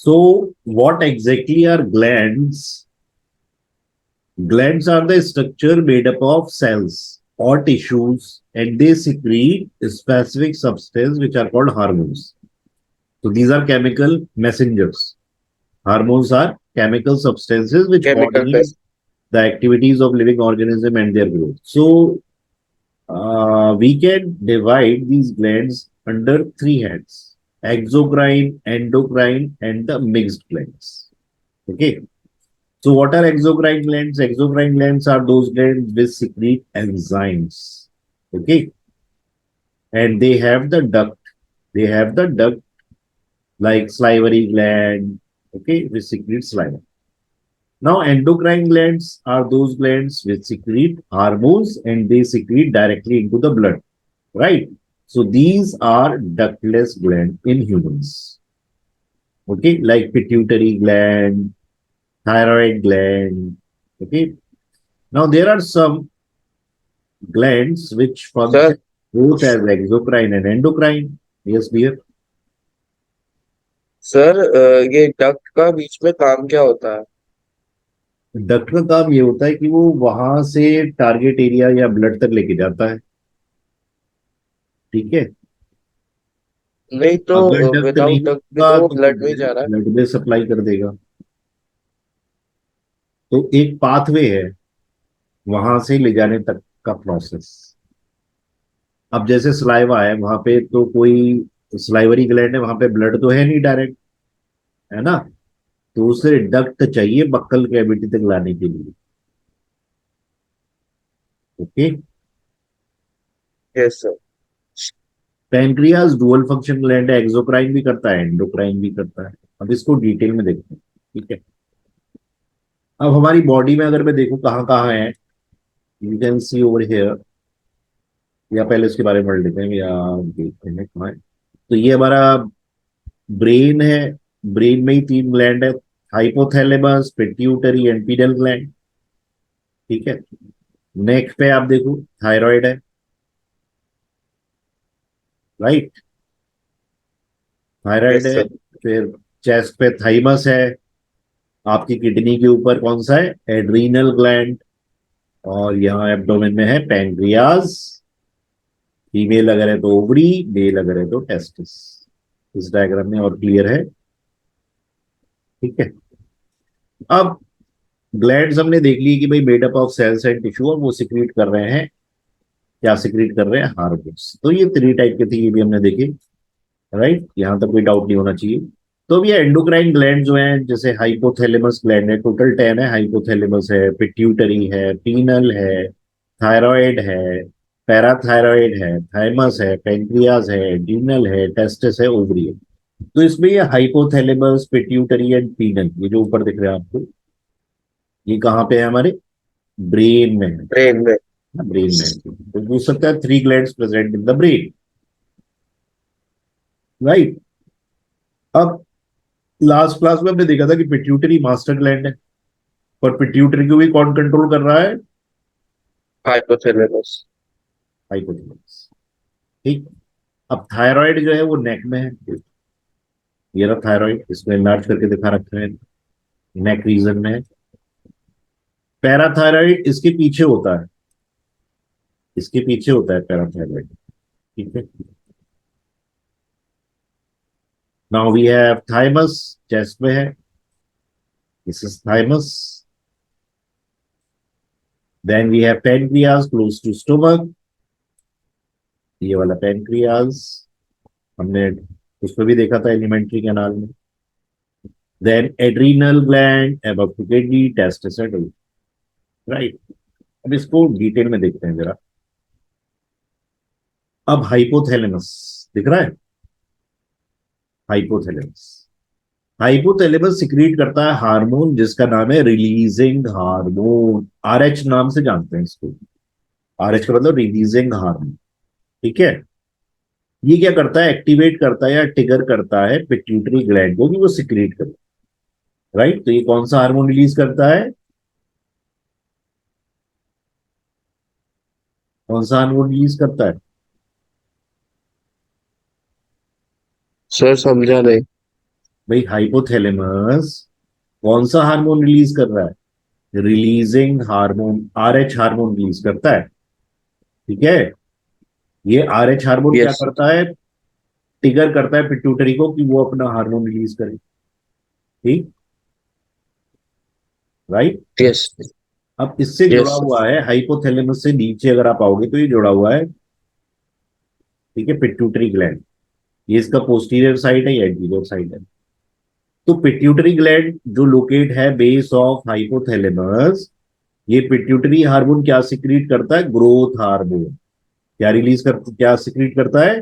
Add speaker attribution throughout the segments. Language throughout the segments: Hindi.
Speaker 1: So, what exactly are glands? Glands are the structure made up of cells or tissues, and they secrete a specific substance which are called hormones. So, these are chemical messengers. Hormones are chemical substances which
Speaker 2: chemical
Speaker 1: coordinate
Speaker 2: base.
Speaker 1: the activities of living organism and their growth. So, we can divide these glands under three heads: exocrine, endocrine, and the mixed glands. Okay. So, what are exocrine glands? Exocrine glands are those glands which secrete enzymes. Okay. And they have the duct. They have the duct like salivary gland. Okay. Which secretes saliva. Now, endocrine glands are those glands which secrete hormones and they secrete directly into the blood. Right. So, these are ductless glands in humans. Okay. Like pituitary gland, thyroid gland. Okay. Now, there are some glands which
Speaker 2: sir
Speaker 1: function both as exocrine and endocrine. Yes, dear.
Speaker 2: Sir ये डक्ट का बीच में काम क्या होता है?
Speaker 1: डक्ट का काम ये होता है कि वो वहां से टारगेट एरिया या ब्लड तक लेके जाता है। ठीक है।
Speaker 2: नहीं तो
Speaker 1: अगर डक्ट नहीं
Speaker 2: विदाउट डक्ट भी
Speaker 1: होगा
Speaker 2: तो वो
Speaker 1: तो
Speaker 2: ब्लड में ही जा रहा है।
Speaker 1: ब्लड में सप्लाई कर देगा। तो एक पाथवे है वहां से ले जाने तक का प्रोसेस। अब जैसे सलाइवा है वहां पे तो कोई सलाइवरी ग्लैंड है, वहां पे ब्लड तो है नहीं डायरेक्ट, है ना। तो उसे डक्ट चाहिए बक्कल कैविटी तक लाने के लिए। Okay.
Speaker 2: Yes sir.
Speaker 1: Pancreas dual function gland है, एक्सोक्राइन भी करता है एंडोक्राइन भी करता है। अब इसको डिटेल में देखते हैं। ठीक है। अब हमारी बॉडी में अगर मैं देखूं कहाँ कहाँ है, you can see over here. या पहले इसके बारे में पढ़ लेते हैं या देखते हैं कहाँ है। तो ये हमारा ब्रेन है। ब्रेन में ही तीन ग्लैंड है: hypothalamus, pituitary and penal gland. ठीक है। नेक पे आप देखो थायराइड है। राइट। थायराइड
Speaker 2: यस
Speaker 1: है।
Speaker 2: सर।
Speaker 1: फिर चेस्ट पे थाइमस है। आपकी किडनी के ऊपर कौन सा है? Adrenal gland. और यहाँ एब्डोमेन में है पैंक्रियाज। फीमेल अगर है तो ओवरी, मेल अगर है तो टेस्टिस। इस डायग्राम में और क्लियर है। ठीक है। अब ग्लैंड्स हमने देख ली कि भाई made up of cells and tissue, और वो सिक्रीट कर रहे हैं, क्या सिक्रीट कर रहे हैं? हार्मोन्स। तो ये थ्री टाइप के थे, ये भी हमने देखे। राइट, यहां तक कोई डाउट नहीं होना चाहिए। तो अब ये एंडोक्राइन ग्लैंड जो हैं, जैसे हाइपोथैलेमस ग्लैंड है, टोटल 10 है। हाइपोथैलेमस है, पिट्यूटरी है, पीनल है, थायराइड है, पैराथायराइड है, थाइमस है, पेंक्रियाज है, एड्रीनल है, टेस्टिस है, ओवरी है। तो इसमें ये हाइपोथैलेमस, पिट्यूटरी एंड पीनल, ये जो ऊपर दिख रहे हैं आपको, ये कहाँ पे है? हमारे ब्रेन में है।
Speaker 2: ब्रेन में।
Speaker 1: ब्रेन में है। तो पूछ सकता है three glands present in the brain. Right. अब लास्ट क्लास में हमने देखा था कि पिट्यूटरी मास्टर ग्लैंड है, पर पिट्यूटरी को भी कौन कंट्रोल कर रहा है?
Speaker 2: हाइपोथैलेमस।
Speaker 1: हाइपोथैलेमस। ठीक। अब थायराइड जो है वो नेक में है। ये रहा थायराइड, इसमें इन्लार्ज करके दिखा रखा है, नेक रीजन में है। पैराथायराइड इसके पीछे होता है। इसके पीछे होता है पैराथायराइड। ठीक है। Now we have thymus, chest में है। This is thymus. Then we have pancreas close to stomach. ये वाला पेनक्रियाज हमने उसमें भी देखा था एलिमेंट्री कैनाल में। Then adrenal gland above to kidney, testis and ovary. Right. अब इसको डिटेल में देखते हैं जरा। अब हाइपोथैलेमस दिख रहा है। हाइपोथैलेमस, हाइपोथैलेमस सिक्रीट करता है हार्मोन जिसका नाम है रिलीजिंग हार्मोन। आरएच नाम से जानते हैं इसको। आरएच का मतलब रिलीजिंग हार्मोन। ठीक है। ये क्या करता है? एक्टिवेट करता है या ट्रिगर करता है पिट्यूटरी ग्लैंड को कि वो सिक्रीट करे। राइट। तो ये कौन सा हार्मोन रिलीज करता है? कौन सा हार्मोन रिलीज करता है?
Speaker 2: सर समझा नहीं।
Speaker 1: भाई हाइपोथैलेमस कौन सा हार्मोन रिलीज कर रहा है? Releasing hormone, RH hormone release करता है। ठीक है। ये आरएच हार्मोन क्या
Speaker 2: यस
Speaker 1: करता है? ट्रिगर करता है पिट्यूटरी को कि वो अपना हार्मोन रिलीज करे। ठीक। राइट।
Speaker 2: यस
Speaker 1: अब इससे जुड़ा
Speaker 2: यस
Speaker 1: हुआ है, हाइपोथैलेमस से नीचे अगर आप आओगे तो ये जुड़ा हुआ है, ठीक है, पिट्यूटरी ग्लैंड। ये इसका पोस्टीरियर साइड है या एंटीरियर साइड है? तो पिट्यूटरी ग्लैंड जो लोकेट है बेस ऑफ हाइपोथैलेमस, ये पिट्यूटरी हार्मोन क्या सिक्रीट करता है? Growth hormone. क्या सिक्रीट करता है?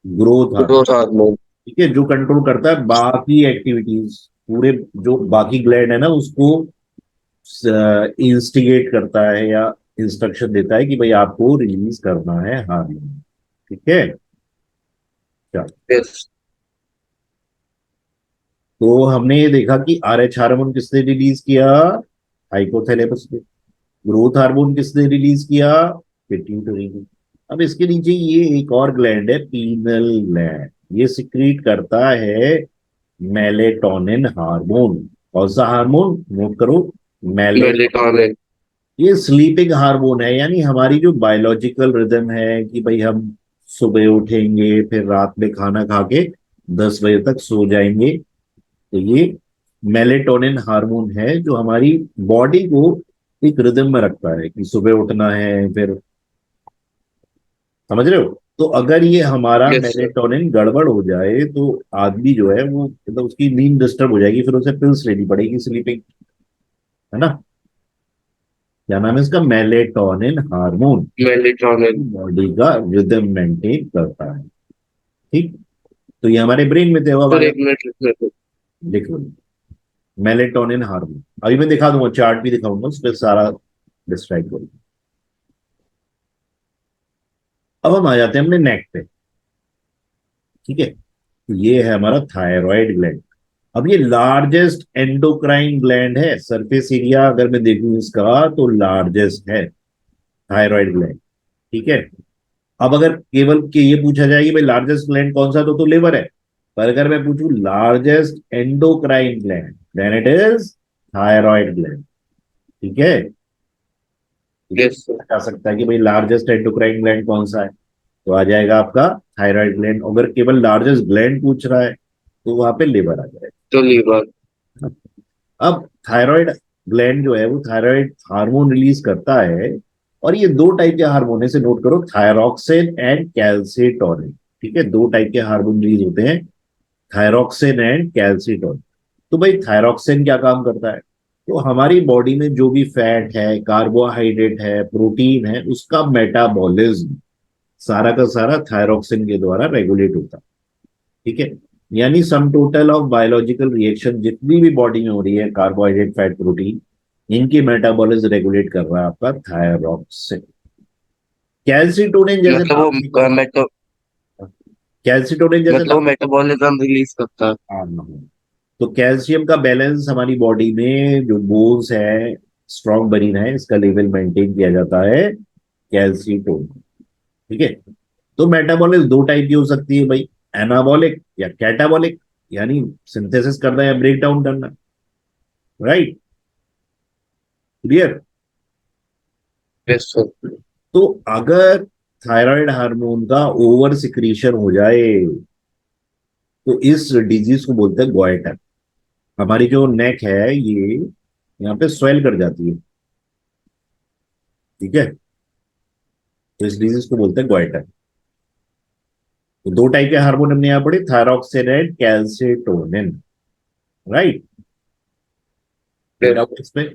Speaker 1: Growth hormone.
Speaker 2: Growth hormone.
Speaker 1: ठीक है, जो कंट्रोल करता है बाकी एक्टिविटीज, पूरे जो बाकी ग्लैंड है ना उसको इंस्टिगेट करता है या इंस्ट्रक्शन देता है कि भाई आपको रिलीज करना है हार्मोन। ठीक है। क्या?
Speaker 2: यस
Speaker 1: तो हमने ये देखा कि आरएच हार्मोन किसने रिलीज किया? हाइपोथैलेमस ने। ग्रोथ हार्मोन किसने रिलीज किया? पिट्यूटरी ने। अब इसके नीचे ये एक और ग्लैंड है, पीनल ग्लैंड। ये सिक्रीट करता है मेलेटोनिन हार्मोन। कौन सा हार्मोन? नोट करो। मेलेटोनिन।
Speaker 2: मेलेटोनिन।
Speaker 1: ये स्लीपिंग हार्मोन है, यानी हमारी जो बायोलॉजिकल रिदम है कि भाई हम सुबह उठेंगे फिर रात में खाना खा के 10 बजे तक सो जाएंगे। तो ये मेलेटोनिन हार्मोन है जो हमारी बॉडी को एक रिदम में रखता है कि सुबह उठना है फिर। समझ रहे हो? तो अगर ये हमारा
Speaker 2: यस सर।
Speaker 1: मेलेटोनिन गड़बड़ हो जाए तो आदमी जो है वो मतलब उसकी नींद डिस्टर्ब हो जाएगी, फिर उसे पिल्स लेनी पड़ेगी स्लीपिंग। है ना? क्या नाम है इसका? Melatonin hormone.
Speaker 2: मेलेटोनिन।
Speaker 1: बॉडी का रिदम मेंटेन करता है। ठीक। तो ये हमारे ब्रेन में तो अब
Speaker 2: सर
Speaker 1: आया।
Speaker 2: एक मिनट लिखने दो।
Speaker 1: लिख लो। मेलेटोनिन हार्मोन अभी मैं दिखा दूंगा, चार्ट भी दिखाऊंगा, उस पर सारा डिस्क्राइब करूंगा। अब हम आ जाते हैं अपने नेक पे। ठीक है। तो ये है हमारा थायराइड ग्लैंड। अब ये लार्जेस्ट एंडोक्राइन ग्लैंड है, सरफेस एरिया अगर मैं देखूं इसका तो लार्जेस्ट है थायराइड ग्लैंड। ठीक है। अब अगर केवल के ये पूछा जाए कि भाई लार्जेस्ट ग्लैंड कौन सा, तो लेबर है। पर अगर मैं पूछूं largest endocrine gland, then it is thyroid gland. ठीक है। ये
Speaker 2: यस सर।
Speaker 1: पूछा जा सकता है कि भाई लार्जेस्ट एंडोक्राइन ग्लैंड कौन सा है, तो आ जाएगा आपका थायराइड ग्लैंड। अगर केवल लार्जेस्ट ग्लैंड पूछ रहा है तो वहां पे लेबर आ जाएगा।
Speaker 2: तो लीवर।
Speaker 1: अब थायराइड ग्लैंड जो है वो थायराइड हार्मोन रिलीज करता है। और ये दो टाइप के हार्मोन है, से नोट करो, थायरॉक्सिन एंड कैल्सिटोनिन। ठीक है, दो टाइप के हार्मोन रिलीज होते हैं, थायरॉक्सिन एंड कैल्सिटोनिन। तो भाई थायरॉक्सिन क्या काम करता है? तो हमारी बॉडी में जो भी फैट है, कार्बोहाइड्रेट है, प्रोटीन है, उसका मेटाबॉलिज्म सारा का सारा थायरॉक्सिन के द्वारा रेगुलेट होता है। ठीक है। यानी sum total of biological reaction जितनी भी बॉडी में हो रही है, कार्बोहाइड्रेट, फैट, प्रोटीन, इनकी मेटाबॉलिज्म रेगुलेट कर रहा है आपका थायरॉक्सिन। कैल्सिटोनिन जैसे
Speaker 2: मतलब
Speaker 1: नाम से
Speaker 2: वो
Speaker 1: कैल्सिटोनिन जैसे
Speaker 2: मतलब वो
Speaker 1: नाम से
Speaker 2: मेटाबॉलिज्म रिलीज करता है।
Speaker 1: तो कैल्शियम का बैलेंस हमारी बॉडी में जो बोन्स है, स्ट्रॉन्ग बनी है, इसका लेवल मेंटेन किया जाता है कैल्सिटोनिन। ठीक है। तो मेटाबॉलिज्म दो टाइप की हो सकती है भाई, एनाबॉलिक या कैटाबॉलिक, यानी सिंथेसिस करना या ब्रेक डाउन करना। राइट। क्लियर।
Speaker 2: Yes sir.
Speaker 1: तो अगर थायराइड हार्मोन का ओवर सिक्रीशन हो जाए तो इस डिजीज को बोलते हैं गोइटर। हमारी जो नेक है ये यहाँ पे स्वेल कर जाती है। ठीक है। तो इस डिजीज को बोलते हैं गोइटर। तो दो टाइप के हार्मोन हमने यहाँ पढ़े, थायरॉक्सिन एंड कैल्सिटोनिन। राइट। कोई
Speaker 2: यस
Speaker 1: डाउट इसमें?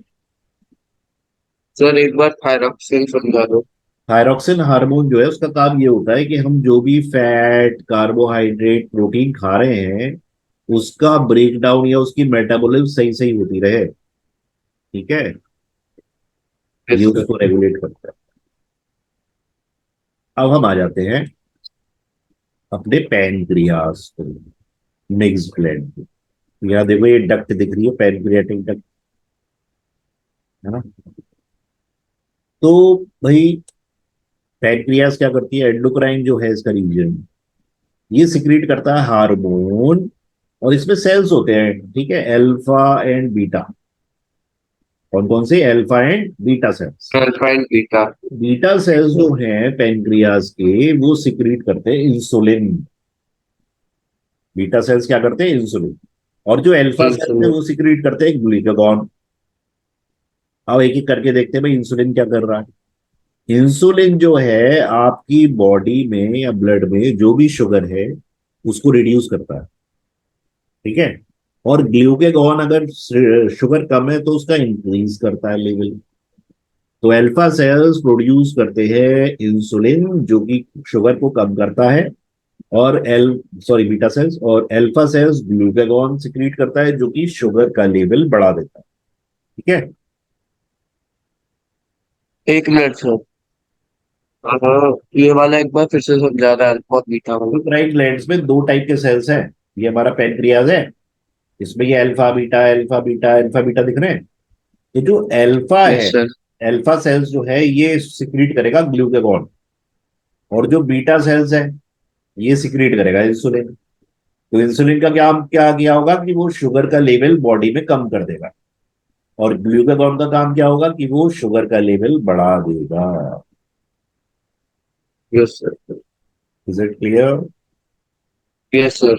Speaker 2: सर एक बार थायरॉक्सिन समझा दो।
Speaker 1: थायरॉक्सिन हार्मोन जो है उसका काम ये होता है कि हम जो भी फैट, कार्बोहाइड्रेट, प्रोटीन खा रहे हैं उसका ब्रेक डाउन या उसकी मेटाबॉलिज्म सही सही होती रहे। ठीक है। ये
Speaker 2: यस सर।
Speaker 1: उसको रेगुलेट करता है। अब हम आ जाते हैं अपने पैनक्रियास को, मिक्स ग्लैंड को। यहाँ देखो ये डक्ट दिख रही है, पैनक्रियाटिक डक्ट, है ना? तो भाई पैनक्रियास क्या करती है? एंडोक्राइन जो है इसका रीजन, ये सिक्रीट करता है हार्मोन और इसमें सेल्स होते हैं, ठीक है, अल्फा एंड बीटा। कौन कौन से? Alpha and beta cells.
Speaker 2: Alpha and beta.
Speaker 1: Beta cells जो हैं पेनक्रियाज के, वो सिक्रीट करते हैं इंसुलिन। बीटा सेल्स क्या करते हैं? इंसुलिन। और जो अल्फा सेल्स है
Speaker 2: इंसुलिन।
Speaker 1: वो सिक्रीट करते हैं ग्लूकागॉन। अब एक एक करके देखते हैं भाई इंसुलिन क्या कर रहा है। इंसुलिन जो है आपकी बॉडी में या ब्लड में जो भी शुगर है उसको रिड्यूस करता है, ठीक है। और ग्लूकागॉन अगर शुगर कम है तो उसका इंक्रीज करता है लेवल। तो अल्फा सेल्स प्रोड्यूस करते हैं इंसुलिन जो कि शुगर को कम करता है। और एल सॉरी बीटा सेल्स, और अल्फा सेल्स ग्लूकागॉन सिक्रीट करता है जो कि शुगर का लेवल बढ़ा देता है, ठीक है।
Speaker 2: एक मिनट सर। हाँ, ये वाला एक बार फिर से समझा रहा है, अल्फा और बीटा वाला।
Speaker 1: राइट ग्लैंड्स में दो टाइप के सेल्स हैं। ये हमारा पेनक्रियाज है, इसमें ये alpha beta alpha beta alpha beta दिख रहे हैं। ये जो अल्फा
Speaker 2: यस
Speaker 1: है,
Speaker 2: सर।
Speaker 1: अल्फा सेल्स जो है ये सिक्रीट करेगा ग्लूकागॉन। और जो बीटा सेल्स है ये सिक्रीट करेगा इंसुलिन। तो इंसुलिन का क्या क्या किया होगा कि वो शुगर का लेवल बॉडी में कम कर देगा। और ग्लूकागॉन का काम क्या होगा कि वो शुगर का लेवल बढ़ा देगा।
Speaker 2: Yes sir.
Speaker 1: Is it clear?
Speaker 2: Yes sir.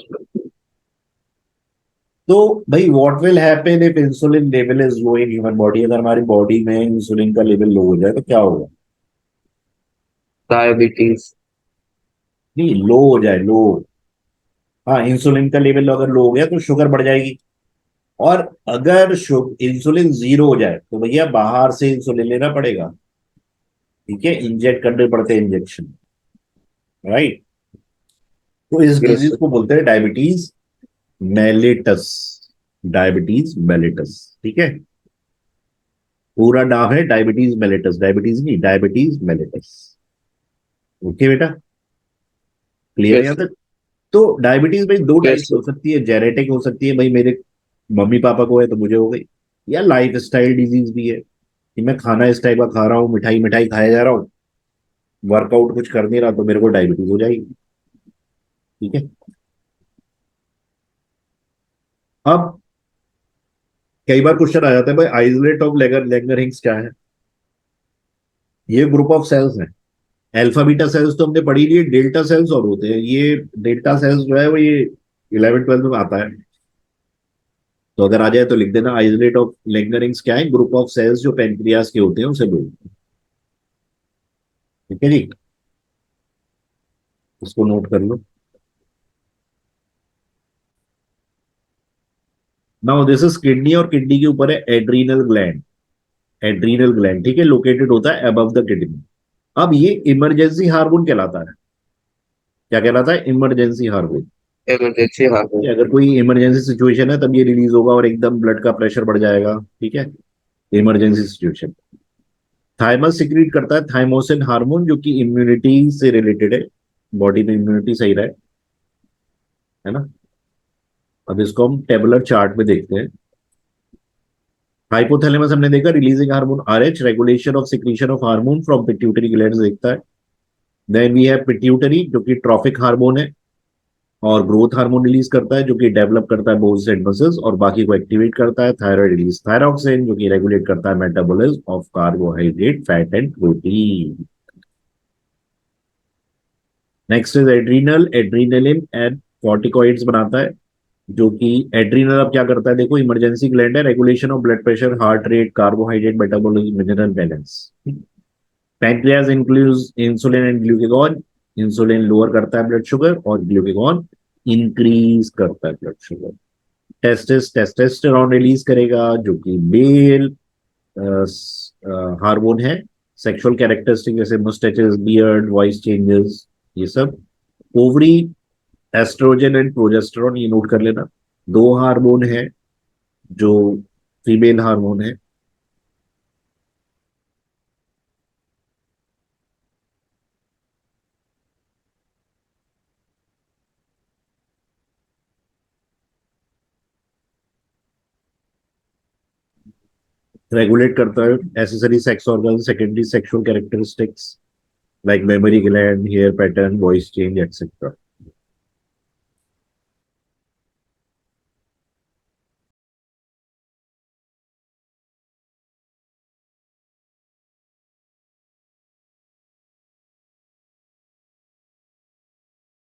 Speaker 1: तो भाई what will happen if insulin level is low in human body? अगर हमारी बॉडी में इंसुलिन का लेवल लो हो जाए तो क्या होगा?
Speaker 2: डायबिटीज।
Speaker 1: नहीं, लो हो जाए, लो। हाँ, इंसुलिन का लेवल अगर लो हो गया तो शुगर बढ़ जाएगी। और अगर इंसुलिन जीरो हो जाए तो भैया बाहर से इंसुलिन लेना पड़ेगा, ठीक है, इंजेक्ट करने पड़ते हैं इंजेक्शन, राइट। तो इस
Speaker 2: यस
Speaker 1: डिजीज
Speaker 2: सर।
Speaker 1: को बोलते हैं डायबिटीज मेलिटस। डायबिटीज मेलिटस, ठीक है। पूरा नाम है डायबिटीज मेलिटस, डायबिटीज नहीं, डायबिटीज मेलिटस। ओके बेटा, क्लियर है
Speaker 2: यस
Speaker 1: यहाँ
Speaker 2: सर।
Speaker 1: तक? तो डायबिटीज भाई दो टाइप
Speaker 2: यस
Speaker 1: की
Speaker 2: सर।
Speaker 1: हो सकती है। जेनेटिक हो सकती है, भाई मेरे मम्मी पापा को है तो मुझे हो गई। या लाइफ स्टाइल डिजीज भी है कि मैं खाना इस टाइप का खा रहा हूँ, मिठाई मिठाई खाया जा रहा हूँ, वर्कआउट कुछ कर नहीं रहा तो मेरे को डायबिटीज हो जाएगी, ठीक है। अब कई बार क्वेश्चन आ जाता है भाई आइसोलेट ऑफ लेंगरहिंग्स क्या है? ये ग्रुप ऑफ सेल्स हैं। अल्फा बीटा सेल्स तो हमने पढ़ी लिए, डेल्टा सेल्स और होते हैं ये। डेल्टा सेल्स जो है वो ये 11 12 में आता है। तो अगर आ जाए तो लिख देना आइसोलेट ऑफ लेंगरहिंग्स क्या है? ग्रुप ऑफ सेल्स जो पेनक्रियास के होते हैं उसे बोलते हैं, ठीक है जी। इसको नोट कर लो। नाउ दिस इज किडनी, और किडनी के ऊपर है एड्रीनल ग्लैंड। एड्रीनल ग्लैंड, ठीक है, लोकेटेड होता है अबव द किडनी। अब ये इमरजेंसी हार्मोन कहलाता है। क्या कहलाता है? Emergency hormone.
Speaker 2: Emergency hormone.
Speaker 1: अगर कोई इमरजेंसी सिचुएशन है तब ये रिलीज होगा और एकदम ब्लड का प्रेशर बढ़ जाएगा, ठीक है, इमरजेंसी सिचुएशन। थाइमस सिक्रीट करता है थाइमोसिन हार्मोन जो कि इम्यूनिटी से रिलेटेड है, बॉडी में इम्यूनिटी सही रहे, है ना। अब इसको हम टेबुलर चार्ट में देखते हैं। हाइपोथैलेमस हमने देखा releasing hormone RH, regulation of secretion of hormone from pituitary glands देखता है। देन वी हैव पिट्यूटरी जो कि ट्रॉफिक हार्मोन है और ग्रोथ हार्मोन रिलीज करता है जो कि डेवलप करता है बोन्स एंड मसल्स और बाकी को एक्टिवेट करता है। थायराइड रिलीज थायरॉक्सिन जो कि रेगुलेट करता है metabolism of carbohydrate fat and protein. Next is adrenal, adrenaline and corticoids बनाता है जो कि एड्रीनल अब क्या करता है देखो, इमरजेंसी ग्लैंड है, regulation of blood pressure heart rate carbohydrate metabolism mineral balance. Pancreas includes insulin and glucagon. Insulin lower करता है ब्लड शुगर और ग्लूकागॉन इंक्रीज करता है blood sugar. Testis testosterone release करेगा जो कि मेल हार्मोन है। सेक्सुअल कैरेक्टरिस्टिक जैसे मुस्टैचेस बियर्ड वॉइस चेंजेस ये सब। ओवरी एस्ट्रोजन एंड प्रोजेस्टेरॉन, ये नोट कर लेना, दो हार्मोन है जो फीमेल हार्मोन है। रेगुलेट करता है accessory sex organ, secondary sexual characteristics like memory gland, hair pattern, voice change etcetera.